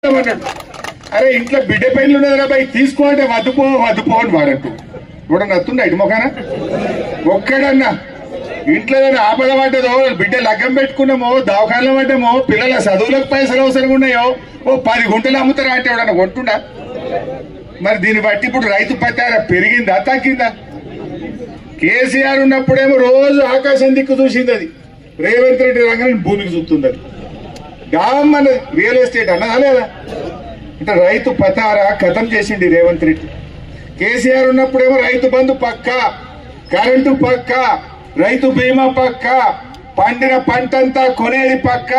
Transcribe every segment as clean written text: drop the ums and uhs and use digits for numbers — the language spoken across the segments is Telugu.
అన్నాడు. అరే ఇంట్లో బిడ్డ పెళ్లి ఉన్నదిరా బాయ్ తీసుకో అంటే వద్దుపో అని వాడంటూ కూడా నత్తుండ ఇటు మొఖాన ఒక్కడన్నా ఇంట్లో ఏదైనా ఆపద పడ్డదో బిడ్డ లగ్గం పెట్టుకున్నామో దవాఖానలో పడ్డామో పిల్లల చదువులకు పైసలు అవసరం ఉన్నాయో ఓ 10 గుంటలు అమ్ముతారా అంటే ఎవడన్నా కొంటుండా? మరి దీన్ని బట్టి ఇప్పుడు రైతు పట్టార పెరిగిందా తగ్గిందా? కేసీఆర్ ఉన్నప్పుడేమో రోజు ఆకాశం దిక్కు చూసింది అది, రేవంత్ రెడ్డి రంగాన్ని భూమికి చూస్తుంది అది. గామన్న రియల్ ఎస్టేట్ అన్నదా లేదా? అంటే రైతు పతారా ఖతం చేసింది రేవంత్ రెడ్డి. కేసీఆర్ ఉన్నప్పుడేమో రైతు బంధు పక్క, కరెంటు పక్క, రైతు బీమా పక్క, పండిన పంటంతా కొనేది పక్క.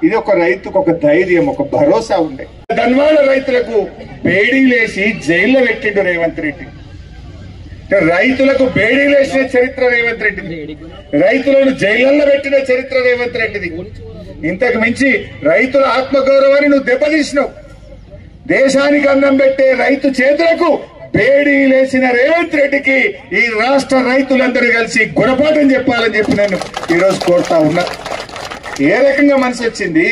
ఇది ఒక రైతుకు ఒక ధైర్యం, ఒక భరోసా ఉండే. ధన్వాడ రైతులకు బేడీలేసి జైల్లో పెట్టిండు రేవంత్ రెడ్డి. రైతులకు బేడీలేసిన చరిత్ర రేవంత్ రెడ్డిది, రైతులను జైళ్లలో పెట్టిన చరిత్ర రేవంత్ రెడ్డిది. ఇంతకు మించి రైతుల ఆత్మగౌరవాన్ని నువ్వు దెబ్బతీసినావు. దేశానికి అన్నం పెట్టే రైతు చేతులకు బేడీలేసిన రేవంత్ రెడ్డికి ఈ రాష్ట్ర రైతులందరూ కలిసి గుణపాఠం చెప్పాలని చెప్పి నేను ఈరోజు కోరుతా ఉన్నా. ఏ రకంగా మనసు వచ్చింది?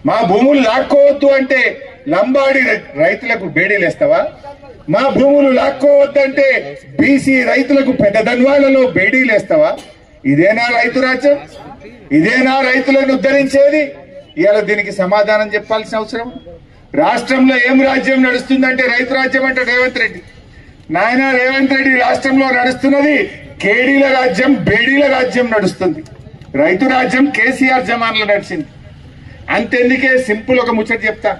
మా భూములు లాక్కోవద్దు అంటే లంబాడి రైతులకు బేడీలేస్తావా? మా భూములు లాక్కోవద్దంటే బీసీ రైతులకు పెద్ద ధన్వాళ్లలో బేడీలేస్తావా? ఇదేనా రైతు రాజ్యం? ఇదేనా రైతులను ఉద్ధరించేది? ఇవాళ దీనికి సమాధానం చెప్పాల్సిన అవసరం. రాష్ట్రంలో ఏం రాజ్యం నడుస్తుందంటే రైతు రాజ్యం అంటే రేవంత్ రెడ్డి. నాయన రేవంత్ రెడ్డి రాష్ట్రంలో నడుస్తున్నది కేడీల రాజ్యం, బేడీల రాజ్యం నడుస్తుంది. రైతు రాజ్యం కేసీఆర్ జమాన్లో నడిచింది. అంతెందుకే సింపుల్ ఒక ముచ్చట చెప్తా.